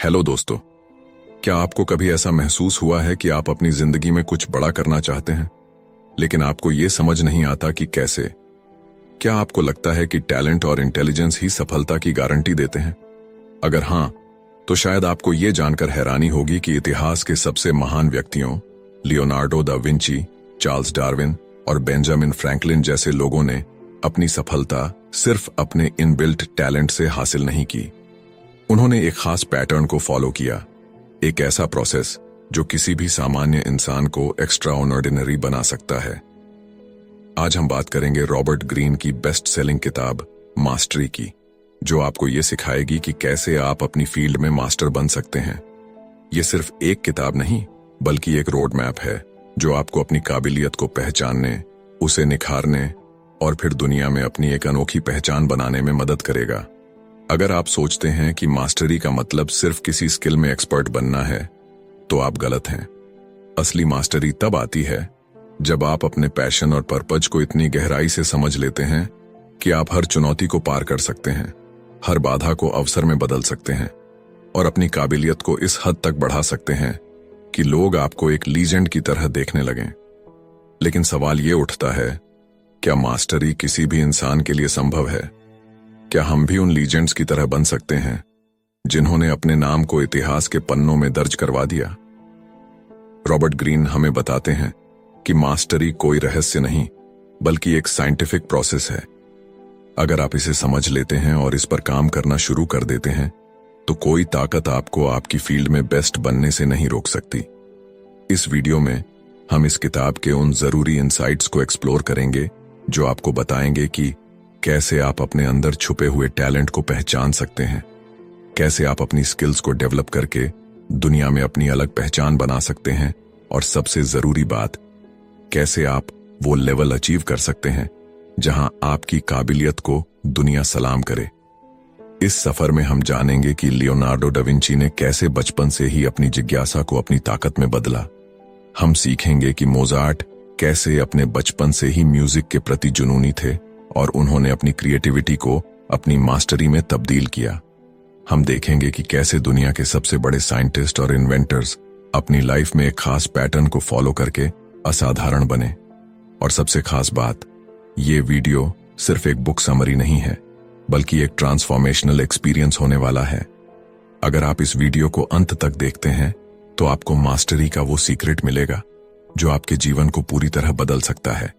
Hello दोस्तों, क्या आपको कभी ऐसा महसूस हुआ है कि आप अपनी जिंदगी में कुछ बड़ा करना चाहते हैं, लेकिन आपको ये समझ नहीं आता कि कैसे? क्या आपको लगता है कि टैलेंट और इंटेलिजेंस ही सफलता की गारंटी देते हैं? अगर हां, तो शायद आपको ये जानकर हैरानी होगी कि इतिहास के सबसे महान व्यक्तियों, Leonardo da Vinci, Charles Darwin और बेंजामिन फ्रैंकलिन जैसे लोगों ने अपनी सफलता सिर्फ अपने इनबिल्ट टैलेंट से हासिल नहीं की। उन्होंने एक खास पैटर्न को फॉलो किया, एक ऐसा प्रोसेस जो किसी भी सामान्य इंसान को एक्स्ट्रा ऑर्डिनरी बना सकता है। आज हम बात करेंगे रॉबर्ट ग्रीन की बेस्ट सेलिंग किताब मास्टरी की, जो आपको ये सिखाएगी कि कैसे आप अपनी फील्ड में मास्टर बन सकते हैं। ये सिर्फ एक किताब नहीं, बल्कि एक रोड मैप है जो आपको अपनी काबिलियत को पहचानने, उसे निखारने और फिर दुनिया में अपनी एक अनोखी पहचान बनाने में मदद करेगा। अगर आप सोचते हैं कि मास्टरी का मतलब सिर्फ किसी स्किल में एक्सपर्ट बनना है, तो आप गलत हैं। असली मास्टरी तब आती है जब आप अपने पैशन और पर्पज को इतनी गहराई से समझ लेते हैं कि आप हर चुनौती को पार कर सकते हैं, हर बाधा को अवसर में बदल सकते हैं और अपनी काबिलियत को इस हद तक बढ़ा सकते हैं कि लोग आपको एक लीजेंड की तरह देखने लगें। लेकिन सवाल ये उठता है, क्या मास्टरी किसी भी इंसान के लिए संभव है? क्या हम भी उन लीजेंड्स की तरह बन सकते हैं जिन्होंने अपने नाम को इतिहास के पन्नों में दर्ज करवा दिया? रॉबर्ट ग्रीन हमें बताते हैं कि मास्टरी कोई रहस्य नहीं, बल्कि एक साइंटिफिक प्रोसेस है। अगर आप इसे समझ लेते हैं और इस पर काम करना शुरू कर देते हैं, तो कोई ताकत आपको आपकी फील्ड में बेस्ट बनने से नहीं रोक सकती। इस वीडियो में हम इस किताब के उन जरूरी इंसाइट्स को एक्सप्लोर करेंगे जो आपको बताएंगे कि कैसे आप अपने अंदर छुपे हुए टैलेंट को पहचान सकते हैं, कैसे आप अपनी स्किल्स को डेवलप करके दुनिया में अपनी अलग पहचान बना सकते हैं, और सबसे जरूरी बात, कैसे आप वो लेवल अचीव कर सकते हैं जहां आपकी काबिलियत को दुनिया सलाम करे। इस सफर में हम जानेंगे कि लियोनार्डो डा विंची ने कैसे बचपन से ही अपनी जिज्ञासा को अपनी ताकत में बदला। हम सीखेंगे कि मोजार्ट कैसे अपने बचपन से ही म्यूजिक के प्रति जुनूनी थे और उन्होंने अपनी क्रिएटिविटी को अपनी मास्टरी में तब्दील किया। हम देखेंगे कि कैसे दुनिया के सबसे बड़े साइंटिस्ट और इन्वेंटर्स अपनी लाइफ में एक खास पैटर्न को फॉलो करके असाधारण बने। और सबसे खास बात, ये वीडियो सिर्फ एक बुक समरी नहीं है, बल्कि एक ट्रांसफॉर्मेशनल एक्सपीरियंस होने वाला है। अगर आप इस वीडियो को अंत तक देखते हैं, तो आपको मास्टरी का वो सीक्रेट मिलेगा जो आपके जीवन को पूरी तरह बदल सकता है।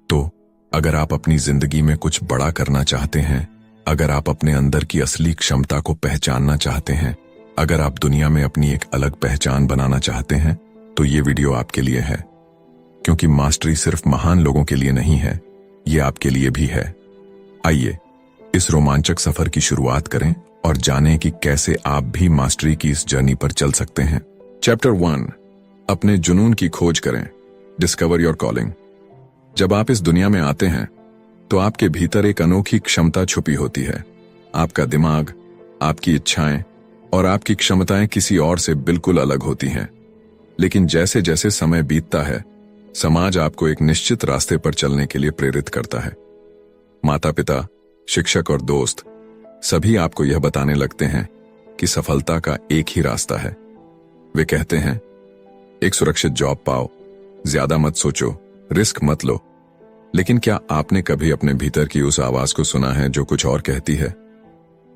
तो अगर आप अपनी जिंदगी में कुछ बड़ा करना चाहते हैं, अगर आप अपने अंदर की असली क्षमता को पहचानना चाहते हैं, अगर आप दुनिया में अपनी एक अलग पहचान बनाना चाहते हैं, तो ये वीडियो आपके लिए है। क्योंकि मास्टरी सिर्फ महान लोगों के लिए नहीं है, ये आपके लिए भी है। आइए इस रोमांचक सफर की शुरुआत करें और जानें कि कैसे आप भी मास्टरी की इस जर्नी पर चल सकते हैं। चैप्टर 1, अपने जुनून की खोज करें, डिस्कवर योर कॉलिंग। जब आप इस दुनिया में आते हैं, तो आपके भीतर एक अनोखी क्षमता छुपी होती है। आपका दिमाग, आपकी इच्छाएं और आपकी क्षमताएं किसी और से बिल्कुल अलग होती हैं। लेकिन जैसे जैसे समय बीतता है, समाज आपको एक निश्चित रास्ते पर चलने के लिए प्रेरित करता है। माता पिता, शिक्षक और दोस्त सभी आपको यह बताने लगते हैं कि सफलता का एक ही रास्ता है। वे कहते हैं, एक सुरक्षित जॉब पाओ, ज्यादा मत सोचो, रिस्क मत लो। लेकिन क्या आपने कभी अपने भीतर की उस आवाज को सुना है जो कुछ और कहती है?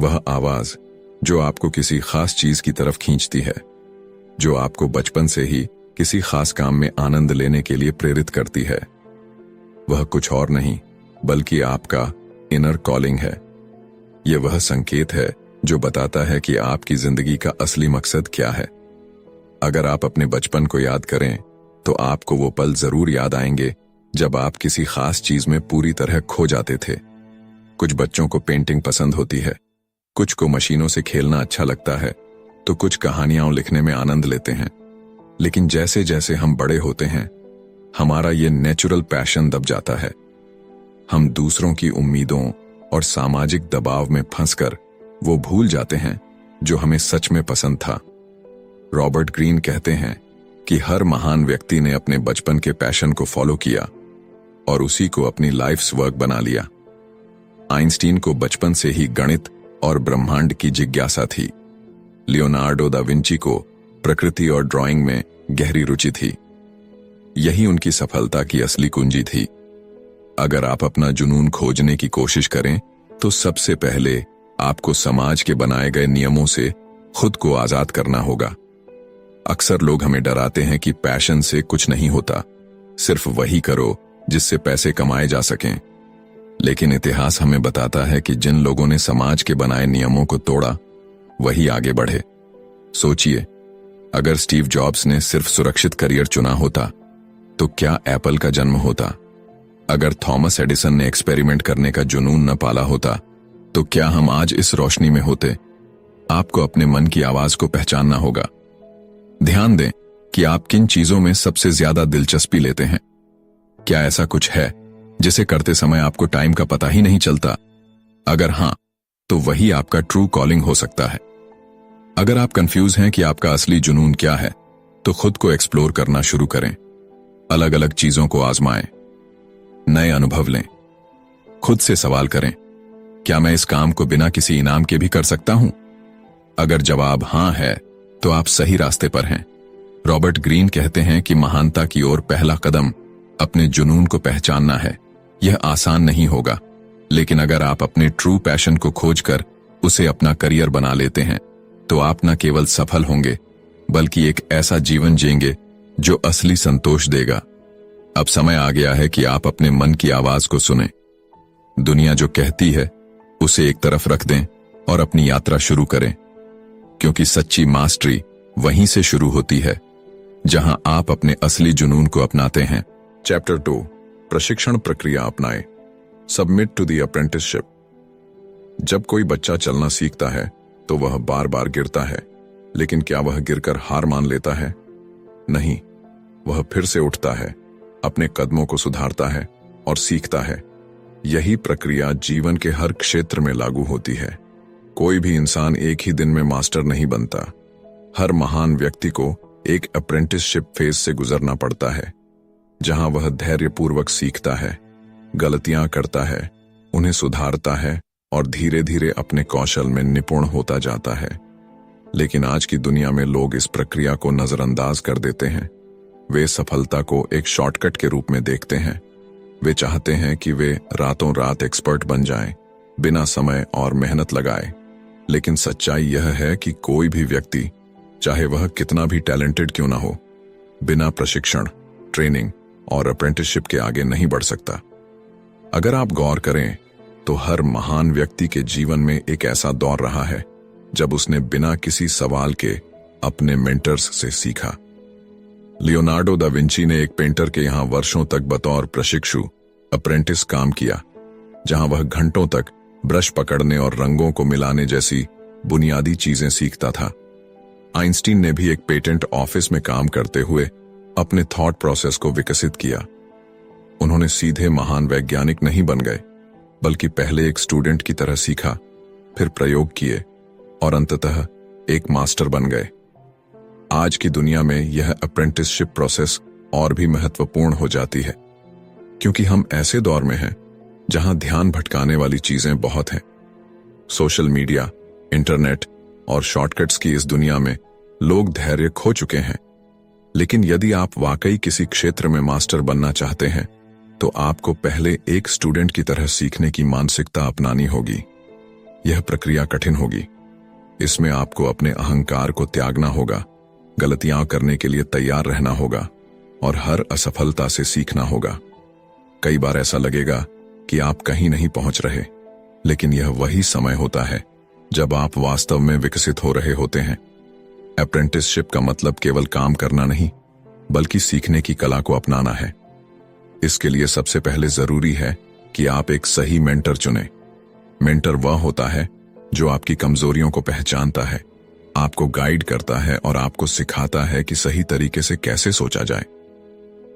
वह आवाज जो आपको किसी खास चीज की तरफ खींचती है, जो आपको बचपन से ही किसी खास काम में आनंद लेने के लिए प्रेरित करती है। वह कुछ और नहीं, बल्कि आपका इनर कॉलिंग है। यह वह संकेत है जो बताता है कि आपकी जिंदगी का असली मकसद क्या है। अगर आप अपने बचपन को याद करें, तो आपको वो पल जरूर याद आएंगे जब आप किसी खास चीज में पूरी तरह खो जाते थे। कुछ बच्चों को पेंटिंग पसंद होती है, कुछ को मशीनों से खेलना अच्छा लगता है, तो कुछ कहानियां लिखने में आनंद लेते हैं। लेकिन जैसे जैसे हम बड़े होते हैं, हमारा ये नेचुरल पैशन दब जाता है। हम दूसरों की उम्मीदों और सामाजिक दबाव में फंसकर वो भूल जाते हैं जो हमें सच में पसंद था। रॉबर्ट ग्रीन कहते हैं कि हर महान व्यक्ति ने अपने बचपन के पैशन को फॉलो किया और उसी को अपनी लाइफ्स वर्क बना लिया। आइंस्टीन को बचपन से ही गणित और ब्रह्मांड की जिज्ञासा थी। लियोनार्डो दा विंची को प्रकृति और ड्राइंग में गहरी रुचि थी। यही उनकी सफलता की असली कुंजी थी। अगर आप अपना जुनून खोजने की कोशिश करें तो सबसे पहले आपको समाज के बनाए गए नियमों से खुद को आजाद करना होगा। अक्सर लोग हमें डराते हैं कि पैशन से कुछ नहीं होता, सिर्फ वही करो जिससे पैसे कमाए जा सकें। लेकिन इतिहास हमें बताता है कि जिन लोगों ने समाज के बनाए नियमों को तोड़ा वही आगे बढ़े। सोचिए, अगर स्टीव जॉब्स ने सिर्फ सुरक्षित करियर चुना होता तो क्या एप्पल का जन्म होता? अगर थॉमस एडिसन ने एक्सपेरिमेंट करने का जुनून न पाला होता तो क्या हम आज इस रोशनी में होते? आपको अपने मन की आवाज को पहचानना होगा। ध्यान दें कि आप किन चीजों में सबसे ज्यादा दिलचस्पी लेते हैं। क्या ऐसा कुछ है जिसे करते समय आपको टाइम का पता ही नहीं चलता? अगर हां, तो वही आपका ट्रू कॉलिंग हो सकता है। अगर आप कंफ्यूज हैं कि आपका असली जुनून क्या है, तो खुद को एक्सप्लोर करना शुरू करें। अलग अलग चीजों को आजमाएं, नए अनुभव लें। खुद से सवाल करें, क्या मैं इस काम को बिना किसी इनाम के भी कर सकता हूं? अगर जवाब हां है तो आप सही रास्ते पर हैं। रॉबर्ट ग्रीन कहते हैं कि महानता की ओर पहला कदम अपने जुनून को पहचानना है। यह आसान नहीं होगा, लेकिन अगर आप अपने ट्रू पैशन को खोजकर उसे अपना करियर बना लेते हैं तो आप न केवल सफल होंगे बल्कि एक ऐसा जीवन जिएंगे जो असली संतोष देगा। अब समय आ गया है कि आप अपने मन की आवाज को सुनें। दुनिया जो कहती है उसे एक तरफ रख दें और अपनी यात्रा शुरू करें, क्योंकि सच्ची मास्टरी वहीं से शुरू होती है जहां आप अपने असली जुनून को अपनाते हैं। चैप्टर 2, प्रशिक्षण प्रक्रिया अपनाएं। Submit to the apprenticeship. जब कोई बच्चा चलना सीखता है तो वह बार बार गिरता है, लेकिन क्या वह गिरकर हार मान लेता है? नहीं, वह फिर से उठता है, अपने कदमों को सुधारता है और सीखता है। यही प्रक्रिया जीवन के हर क्षेत्र में लागू होती है। कोई भी इंसान एक ही दिन में मास्टर नहीं बनता। हर महान व्यक्ति को एक अप्रेंटिसशिप फेज से गुजरना पड़ता है, जहां वह धैर्यपूर्वक सीखता है, गलतियां करता है, उन्हें सुधारता है और धीरे धीरे अपने कौशल में निपुण होता जाता है। लेकिन आज की दुनिया में लोग इस प्रक्रिया को नजरअंदाज कर देते हैं। वे सफलता को एक शॉर्टकट के रूप में देखते हैं। वे चाहते हैं कि वे रातों रात एक्सपर्ट बन जाएं, बिना समय और मेहनत लगाए। लेकिन सच्चाई यह है कि कोई भी व्यक्ति, चाहे वह कितना भी टैलेंटेड क्यों ना हो, बिना प्रशिक्षण, ट्रेनिंग और अप्रेंटिसशिप के आगे नहीं बढ़ सकता। अगर आप गौर करें तो हर महान व्यक्ति के जीवन में एक ऐसा दौर रहा है जब उसने बिना किसी सवाल के अपने मेंटर्स से सीखा। लियोनार्डो दा विंची ने एक पेंटर के यहां वर्षों तक बतौर प्रशिक्षु अप्रेंटिस काम किया, जहां वह घंटों तक ब्रश पकड़ने और रंगों को मिलाने जैसी बुनियादी चीजें सीखता था। आइंस्टीन ने भी एक पेटेंट ऑफिस में काम करते हुए अपने थॉट प्रोसेस को विकसित किया। उन्होंने सीधे महान वैज्ञानिक नहीं बन गए, बल्कि पहले एक स्टूडेंट की तरह सीखा, फिर प्रयोग किए और अंततः एक मास्टर बन गए। आज की दुनिया में यह अप्रेंटिसशिप प्रोसेस और भी महत्वपूर्ण हो जाती है, क्योंकि हम ऐसे दौर में हैं जहां ध्यान भटकाने वाली चीजें बहुत हैं। सोशल मीडिया, इंटरनेट और शॉर्टकट्स की इस दुनिया में लोग धैर्य खो चुके हैं। लेकिन यदि आप वाकई किसी क्षेत्र में मास्टर बनना चाहते हैं तो आपको पहले एक स्टूडेंट की तरह सीखने की मानसिकता अपनानी होगी। यह प्रक्रिया कठिन होगी। इसमें आपको अपने अहंकार को त्यागना होगा, गलतियां करने के लिए तैयार रहना होगा और हर असफलता से सीखना होगा। कई बार ऐसा लगेगा कि आप कहीं नहीं पहुंच रहे, लेकिन यह वही समय होता है जब आप वास्तव में विकसित हो रहे होते हैं। अप्रेंटिसशिप का मतलब केवल काम करना नहीं, बल्कि सीखने की कला को अपनाना है। इसके लिए सबसे पहले जरूरी है कि आप एक सही मेंटर चुनें। मेंटर वह होता है जो आपकी कमजोरियों को पहचानता है, आपको गाइड करता है और आपको सिखाता है कि सही तरीके से कैसे सोचा जाए।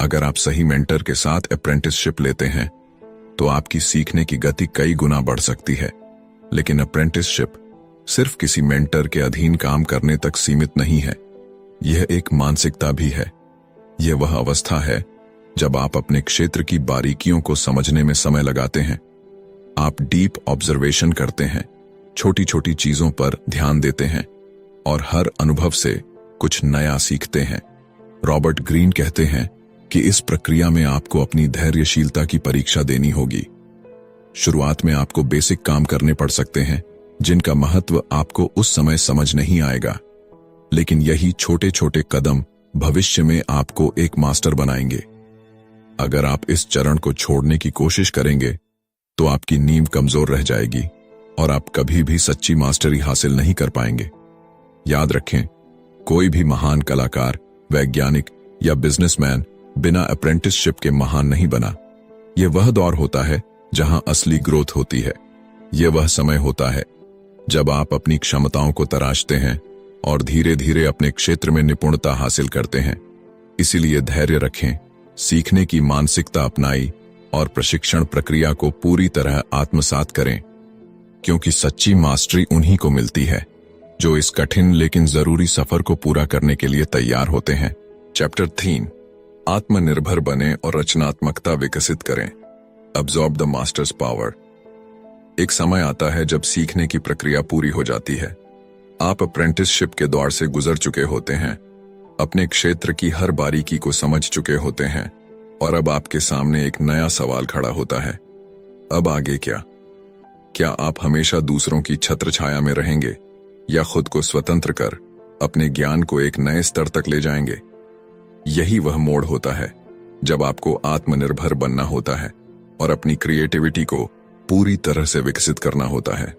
अगर आप सही मेंटर के साथ अप्रेंटिसशिप लेते हैं तो आपकी सीखने की गति कई गुना बढ़ सकती है। लेकिन अप्रेंटिसशिप सिर्फ किसी मेंटर के अधीन काम करने तक सीमित नहीं है। यह एक मानसिकता भी है। यह वह अवस्था है जब आप अपने क्षेत्र की बारीकियों को समझने में समय लगाते हैं। आप डीप ऑब्जर्वेशन करते हैं, छोटी छोटी चीजों पर ध्यान देते हैं और हर अनुभव से कुछ नया सीखते हैं। रॉबर्ट ग्रीन कहते हैं कि इस प्रक्रिया में आपको अपनी धैर्यशीलता की परीक्षा देनी होगी। शुरुआत में आपको बेसिक काम करने पड़ सकते हैं जिनका महत्व आपको उस समय समझ नहीं आएगा, लेकिन यही छोटे छोटे कदम भविष्य में आपको एक मास्टर बनाएंगे। अगर आप इस चरण को छोड़ने की कोशिश करेंगे तो आपकी नींव कमजोर रह जाएगी और आप कभी भी सच्ची मास्टरी हासिल नहीं कर पाएंगे। याद रखें, कोई भी महान कलाकार, वैज्ञानिक या बिजनेसमैन बिना अप्रेंटिसशिप के महान नहीं बना। यह वह दौर होता है जहां असली ग्रोथ होती है। यह वह समय होता है जब आप अपनी क्षमताओं को तराशते हैं और धीरे धीरे अपने क्षेत्र में निपुणता हासिल करते हैं। इसीलिए धैर्य रखें, सीखने की मानसिकता अपनाई और प्रशिक्षण प्रक्रिया को पूरी तरह आत्मसात करें, क्योंकि सच्ची मास्टरी उन्हीं को मिलती है जो इस कठिन लेकिन जरूरी सफर को पूरा करने के लिए तैयार होते हैं। चैप्टर 3, आत्मनिर्भर बने और रचनात्मकता विकसित करें। Absorb the masters power. एक समय आता है जब सीखने की प्रक्रिया पूरी हो जाती है। आप अप्रेंटिसशिप के दौर से गुजर चुके होते हैं, अपने क्षेत्र की हर बारीकी को समझ चुके होते हैं और अब आपके सामने एक नया सवाल खड़ा होता है। अब आगे क्या? क्या आप हमेशा दूसरों की छत्रछाया में रहेंगे या खुद को स्वतंत्र कर अपने ज्ञान को एक नए स्तर तक ले जाएंगे? यही वह मोड़ होता है जब आपको आत्मनिर्भर बनना होता है और अपनी क्रिएटिविटी को पूरी तरह से विकसित करना होता है।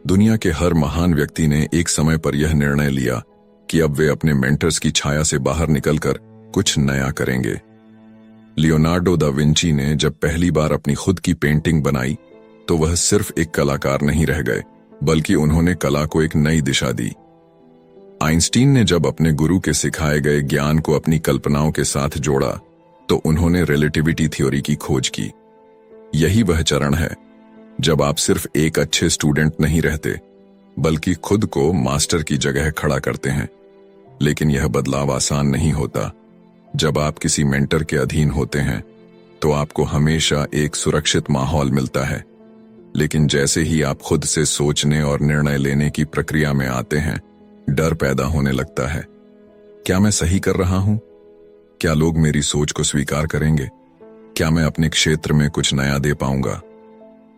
दुनिया के हर महान व्यक्ति ने एक समय पर यह निर्णय लिया कि अब वे अपने मेंटर्स की छाया से बाहर निकलकर कुछ नया करेंगे। लियोनार्डो दा विंची ने जब पहली बार अपनी खुद की पेंटिंग बनाई तो वह सिर्फ एक कलाकार नहीं रह गए, बल्कि उन्होंने कला को एक नई दिशा दी। आइंस्टीन ने जब अपने गुरु के सिखाए गए ज्ञान को अपनी कल्पनाओं के साथ जोड़ा तो उन्होंने रिलेटिविटी थ्योरी की खोज की। यही वह चरण है जब आप सिर्फ एक अच्छे स्टूडेंट नहीं रहते, बल्कि खुद को मास्टर की जगह खड़ा करते हैं। लेकिन यह बदलाव आसान नहीं होता। जब आप किसी मेंटर के अधीन होते हैं तो आपको हमेशा एक सुरक्षित माहौल मिलता है, लेकिन जैसे ही आप खुद से सोचने और निर्णय लेने की प्रक्रिया में आते हैं, डर पैदा होने लगता है। क्या मैं सही कर रहा हूं? क्या लोग मेरी सोच को स्वीकार करेंगे? क्या मैं अपने क्षेत्र में कुछ नया दे पाऊंगा?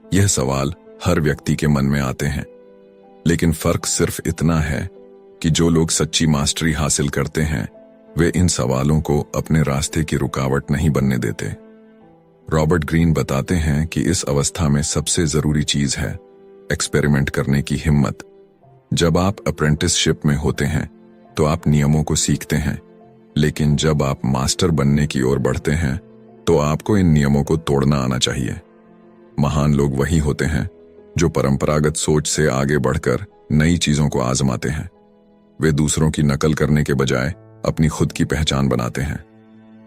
यह सवाल हर व्यक्ति के मन में आते हैं, लेकिन फर्क सिर्फ इतना है कि जो लोग सच्ची मास्टरी हासिल करते हैं वे इन सवालों को अपने रास्ते की रुकावट नहीं बनने देते। रॉबर्ट ग्रीन बताते हैं कि इस अवस्था में सबसे जरूरी चीज है एक्सपेरिमेंट करने की हिम्मत। जब आप अप्रेंटिसशिप में होते हैं तो आप नियमों को सीखते हैं, लेकिन जब आप मास्टर बनने की ओर बढ़ते हैं तो आपको इन नियमों को तोड़ना आना चाहिए। महान लोग वही होते हैं जो परंपरागत सोच से आगे बढ़कर नई चीजों को आजमाते हैं। वे दूसरों की नकल करने के बजाय अपनी खुद की पहचान बनाते हैं।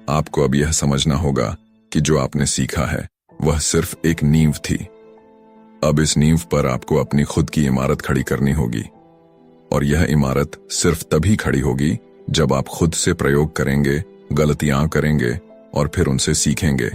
आपको अब यह समझना होगा कि जो आपने सीखा है वह सिर्फ एक नींव थी। अब इस नींव पर आपको अपनी खुद की इमारत खड़ी करनी होगी, और यह इमारत सिर्फ तभी खड़ी होगी जब आप खुद से प्रयोग करेंगे, गलतियां करेंगे और फिर उनसे सीखेंगे।